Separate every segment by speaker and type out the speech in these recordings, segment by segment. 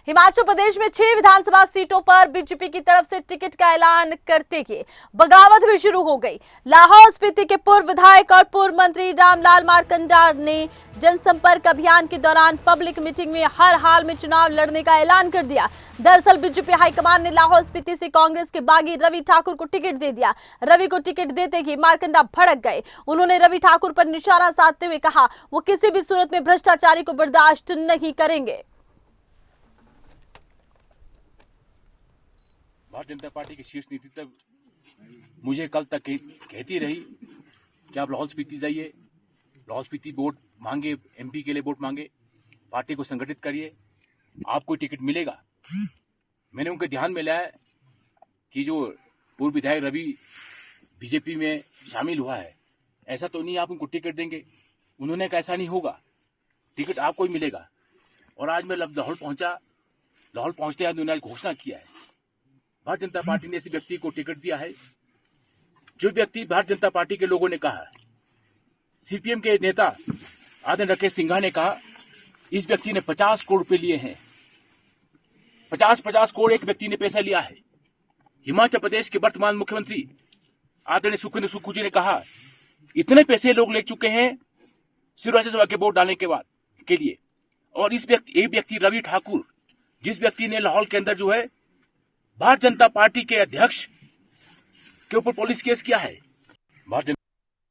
Speaker 1: हिमाचल प्रदेश में 6 विधानसभा सीटों पर बीजेपी की तरफ से टिकट का ऐलान करते ही बगावत भी शुरू हो गई। लाहौल स्पीति के पूर्व विधायक और पूर्व मंत्री रामलाल मारकंडा ने जनसंपर्क अभियान के दौरान पब्लिक मीटिंग में हर हाल में चुनाव लड़ने का ऐलान कर दिया। दरअसल बीजेपी हाईकमान ने लाहौल स्पीति से कांग्रेस के बागी रवि ठाकुर को टिकट दे दिया। रवि को टिकट देते ही मारकंडा भड़क गए। उन्होंने रवि ठाकुर पर निशाना साधते हुए कहा वो किसी भी सूरत में भ्रष्टाचारी को बर्दाश्त नहीं करेंगे।
Speaker 2: भारतीय जनता पार्टी की शीर्ष नेतृत्व मुझे कल तक कहती रही कि आप लाहौल स्पीति जाइए, लाहौल स्पीति वोट मांगे, एमपी के लिए वोट मांगे, पार्टी को संगठित करिए, आपको टिकट मिलेगा। मैंने उनके ध्यान में लाया कि जो पूर्व विधायक रवि बीजेपी में शामिल हुआ है, ऐसा तो नहीं आप उनको टिकट देंगे। उन्होंने कहा ऐसा नहीं होगा, टिकट आपको ही मिलेगा। और आज मैं लाहौल पहुंचा, लाहौल पहुंचते हैं उन्होंने घोषणा किया है भारतीय जनता पार्टी ने ऐसे व्यक्ति को टिकट दिया है जो व्यक्ति भारतीय जनता पार्टी के लोगों ने कहा। सीपीएम के नेता आदरणीय राकेश सिंघा ने कहा इस व्यक्ति ने 50 करोड़ रुपए लिए हैं, 50 करोड़ एक व्यक्ति ने पैसा लिया है। हिमाचल प्रदेश के वर्तमान मुख्यमंत्री आदरणीय सुखविंदर सुक्खू जी ने कहा इतने पैसे लोग ले चुके हैं सिर्फ राज्यसभा के वोट डालने के बाद के लिए। और इस व्यक्ति एक व्यक्ति रवि ठाकुर, जिस व्यक्ति ने लाहौल के अंदर जो है भारतीय जनता पार्टी के अध्यक्ष के ऊपर पुलिस केस किया है।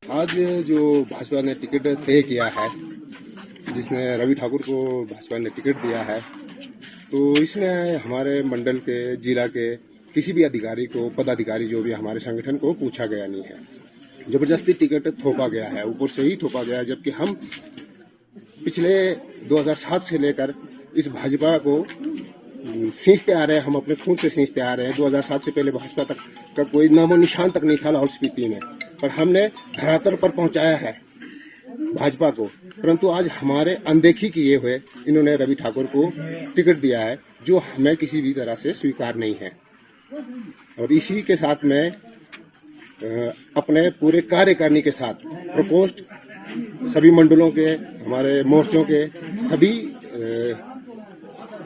Speaker 3: आज जो भाजपा ने टिकट तय किया है, जिसमें रवि ठाकुर को भाजपा ने टिकट दिया है, तो इसमें हमारे मंडल के, जिला के किसी भी अधिकारी को, पदाधिकारी जो भी हमारे संगठन को पूछा गया नहीं है। जबरदस्ती टिकट थोपा गया है, ऊपर से ही थोपा गया है। जबकि हम पिछले 2007 से लेकर इस भाजपा को सींचते आ रहे हैं, हम अपने खून से सींचते आ रहे हैं। 2007 से पहले भाजपा तक का कोई नामो निशान तक नहीं था लाहौल स्पीति में, पर हमने धरातल पर पहुंचाया है भाजपा को। परंतु आज हमारे अनदेखी किए हुए इन्होंने रवि ठाकुर को टिकट दिया है, जो हमें किसी भी तरह से स्वीकार नहीं है। और इसी के साथ में अपने पूरे कार्यकारिणी के साथ प्रकोष्ठ सभी मंडलों के, हमारे मोर्चों के सभी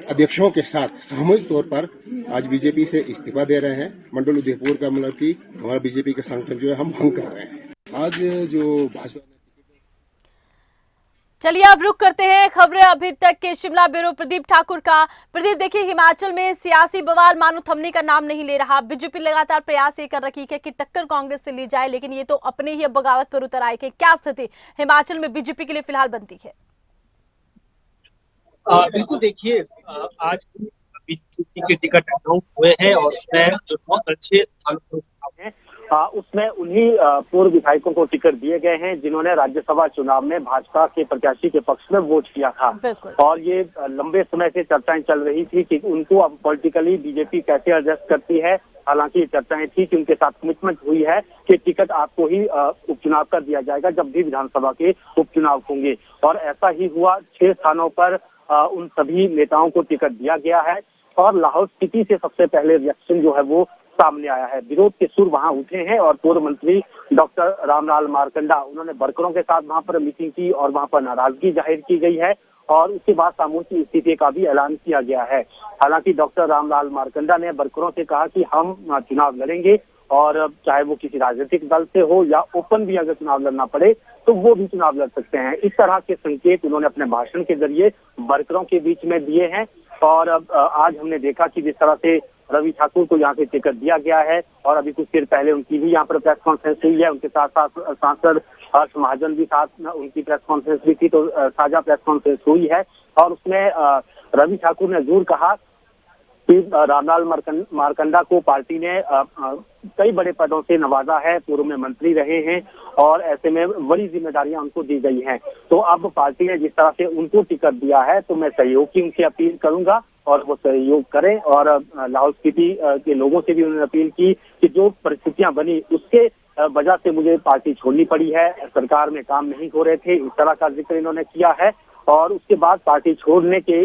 Speaker 3: अध्यक्षों के साथ सामूहिक तौर पर आज बीजेपी से इस्तीफा दे रहे हैं। मंडल उदयपुर का मतलब कि हमारा बीजेपी का संगठन जो है हम भंग कर रहे हैं। आज जो भाजपा,
Speaker 1: चलिए अब रुक करते हैं खबरें अभी तक के शिमला ब्यूरो प्रदीप ठाकुर का। प्रदीप, देखिए हिमाचल में सियासी बवाल मानो थमने का नाम नहीं ले रहा। बीजेपी लगातार प्रयास ये कर रही है कि टक्कर कांग्रेस से ली जाए, लेकिन ये तो अपने ही बगावत पर उतर आए। क्या स्थिति हिमाचल में बीजेपी के लिए फिलहाल बनती है?
Speaker 4: बिल्कुल, देखिए आज बीजेपी के टिकट अनाउंस हुए हैं और उसमें जो 9 अच्छे स्थानों हैं उसमें उन्हीं पूर्व विधायकों को टिकट दिए गए हैं जिन्होंने राज्यसभा चुनाव में भाजपा के प्रत्याशी के पक्ष में वोट किया था। और ये लंबे समय से चर्चाएं चल रही थी कि उनको अब पॉलिटिकली बीजेपी कैसे एडजस्ट करती है। हालांकि चर्चाएं थी कि उनके साथ कमिटमेंट हुई है कि टिकट आपको ही उपचुनाव कर दिया जाएगा जब भी विधानसभा के उपचुनाव होंगे। और ऐसा ही हुआ, 6 स्थानों पर उन सभी नेताओं को टिकट दिया गया है। और लाहौल स्पीति से सबसे पहले रिएक्शन जो है वो सामने आया है। विरोध के सुर वहां उठे हैं और पूर्व मंत्री डॉक्टर रामलाल मारकंडा, उन्होंने वर्करों के साथ वहां पर मीटिंग की और वहां पर नाराजगी जाहिर की गई है और उसके बाद सामूहिक इस्तीफे का भी ऐलान किया गया है। हालांकि डॉक्टर रामलाल मारकंडा ने वर्करों से कहा कि हम चुनाव लड़ेंगे और चाहे वो किसी राजनीतिक दल से हो या ओपन भी अगर चुनाव लड़ना पड़े तो वो भी चुनाव लड़ सकते हैं। इस तरह के संकेत उन्होंने अपने भाषण के जरिए वर्करों के बीच में दिए हैं। और आज हमने देखा कि जिस तरह से रवि ठाकुर को यहाँ से टिकट दिया गया है और अभी कुछ देर पहले उनकी भी यहाँ पर प्रेस कॉन्फ्रेंस हुई है। उनके साथ साथ सांसद हर्ष महाजन भी साथ उनकी प्रेस कॉन्फ्रेंस भी थी, तो साझा प्रेस कॉन्फ्रेंस हुई है। और उसमें रवि ठाकुर ने जरूर कहा कि रामलाल मारकंडा को पार्टी ने कई बड़े पदों से नवाजा है, पूर्व में मंत्री रहे हैं और ऐसे में बड़ी जिम्मेदारियां उनको दी गई हैं। तो अब पार्टी ने जिस तरह से उनको टिकट दिया है तो मैं सहयोग की उनसे अपील करूंगा और वो सहयोग करें। और लाहौल स्पीति के लोगों से भी उन्होंने अपील की कि जो परिस्थितियां बनी उसके वजह से मुझे पार्टी छोड़नी पड़ी है, सरकार में काम नहीं हो रहे थे, इस तरह का जिक्र इन्होंने किया है। और उसके बाद पार्टी छोड़ने के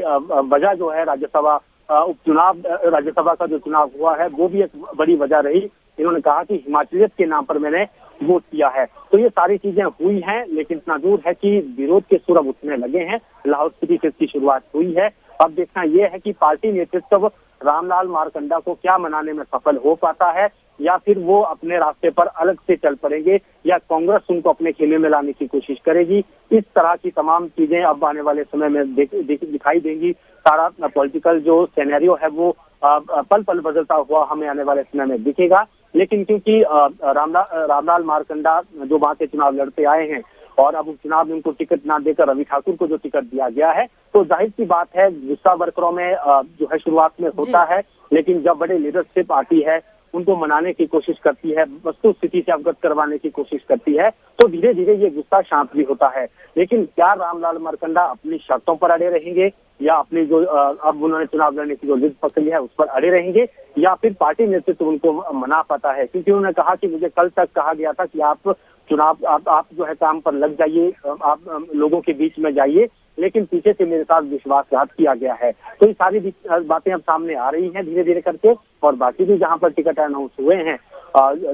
Speaker 4: वजह जो है राज्यसभा उपचुनाव, राज्यसभा का जो चुनाव हुआ है वो भी एक बड़ी वजह रही। इन्होंने कहा कि हिमाचलियत के नाम पर मैंने वोट किया है। तो ये सारी चीजें हुई हैं, लेकिन इतना दूर है कि विरोध के सुर अब उठने लगे हैं। लाहौल स्पीति से इसकी शुरुआत हुई है अब देखना यह है कि पार्टी नेतृत्व रामलाल मारकंडा को क्या मनाने में सफल हो पाता है, या फिर वो अपने रास्ते पर अलग से चल पड़ेंगे, या कांग्रेस उनको अपने खेमे में लाने की कोशिश करेगी। इस तरह की तमाम चीजें अब आने वाले समय में दिखाई देंगी। सारा पॉलिटिकल जो सिनेरियो है वो पल पल बदलता हुआ हमें आने वाले समय में दिखेगा। लेकिन क्योंकि रामलाल मारकंडा जो वहां से चुनाव लड़ते आए हैं और अब चुनाव में उनको टिकट ना देकर रवि ठाकुर को जो टिकट दिया गया है, तो जाहिर सी बात है गुस्सा वर्करों में जो है शुरुआत में होता है, लेकिन जब बड़े लीडरशिप आती है, उनको मनाने की कोशिश करती है, वस्तु स्थिति से अवगत करवाने की कोशिश करती है, तो धीरे धीरे ये गुस्सा शांत भी होता है। लेकिन क्या रामलाल मारकंडा अपनी शर्तों पर अड़े रहेंगे, या अपनी जो अब उन्होंने चुनाव लड़ने की जो जिद पकड़ी है उस पर अड़े रहेंगे, या फिर पार्टी नेतृत्व उनको मना पाता है? क्योंकि उन्होंने कहा कि मुझे कल तक कहा गया था कि आप चुनाव आप जो है काम पर लग जाइए, आप लोगों के बीच में जाइए, लेकिन पीछे से मेरे साथ विश्वासघात किया गया है। तो ये सारी बातें अब सामने आ रही हैं धीरे धीरे करके। और बाकी भी जहां पर टिकट अनाउंस हुए हैं,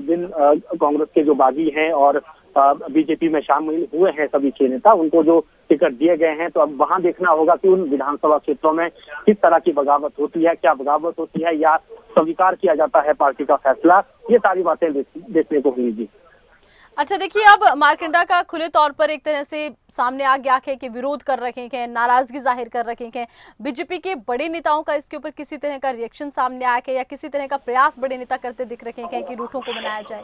Speaker 4: जिन कांग्रेस के जो बागी हैं और बीजेपी में शामिल हुए हैं सभी 6 नेता, उनको जो टिकट दिए गए हैं, तो अब वहां देखना होगा कि उन विधानसभा क्षेत्रों में किस तरह की बगावत होती है, क्या बगावत होती है, या स्वीकार किया जाता है पार्टी का फैसला। ये सारी बातें देखने को मिलेगी।
Speaker 1: अच्छा देखिए, अब मारकंडा का खुले तौर पर एक तरह से सामने आ गया है कि विरोध कर रखे हैं, नाराजगी जाहिर कर रखे हैं। बीजेपी के बड़े नेताओं का इसके ऊपर किसी तरह का रिएक्शन सामने आया है, या किसी तरह का प्रयास बड़े नेता करते दिख रखे हैं कि रूठों को बनाया जाए?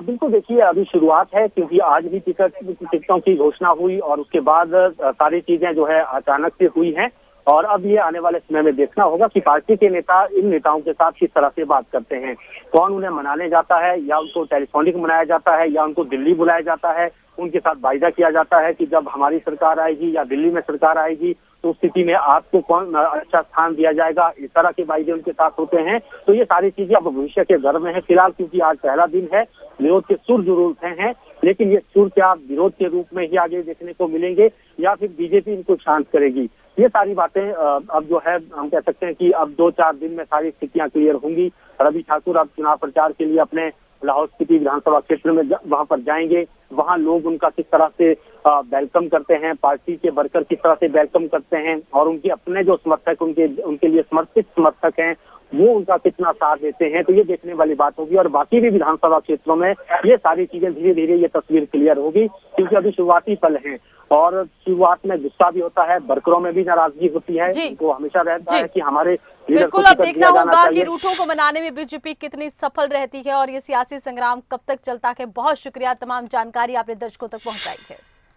Speaker 4: बिल्कुल, देखिए अभी शुरुआत है, क्योंकि आज भी टिकटों की घोषणा हुई और उसके बाद सारी चीजें जो है अचानक से हुई हैं। और अब ये आने वाले समय में देखना होगा कि पार्टी के नेता इन नेताओं के साथ किस तरह से बात करते हैं, कौन उन्हें मनाने जाता है, या उनको टेलीफोनिक मनाया जाता है, या उनको दिल्ली बुलाया जाता है, उनके साथ वायदा किया जाता है कि जब हमारी सरकार आएगी या दिल्ली में सरकार आएगी तो उस स्थिति में आपको कौन अच्छा स्थान दिया जाएगा। इस तरह के वायदे उनके साथ होते हैं। तो ये सारी चीजें अब भविष्य के घर में है फिलहाल, क्योंकि आज पहला दिन है। विरोध के सुर जरूर उठे हैं, लेकिन ये सुर क्या विरोध के रूप में ही आगे देखने को मिलेंगे, या फिर बीजेपी इनको शांत करेगी? ये सारी बातें अब जो है हम कह सकते हैं कि अब 2-4 दिन में सारी स्थितियां क्लियर होंगी। रवि ठाकुर अब चुनाव प्रचार के लिए अपने लाहौल स्पीति विधानसभा क्षेत्र में वहां पर जाएंगे। वहां लोग उनका किस तरह से वेलकम करते हैं, पार्टी के वर्कर किस तरह से वेलकम करते हैं, और उनके अपने जो समर्थक उनके लिए समर्पित समर्थक हैं वो उनका कितना साथ देते हैं, तो ये देखने वाली बात होगी। और बाकी भी विधानसभा क्षेत्रों में ये सारी चीजें धीरे धीरे ये तस्वीर क्लियर होगी, क्योंकि अभी शुरुआती पल हैं और शुरुआत में गुस्सा भी होता है, वर्करों में भी नाराजगी होती है। उनको हमेशा रहता है कि हमारे
Speaker 1: बिल्कुल, अब देखना होगा कि रूठों को मनाने में बीजेपी कितनी सफल रहती है और ये सियासी संग्राम कब तक चलता है। बहुत शुक्रिया, तमाम जानकारी आपने दर्शकों तक पहुंचाई है।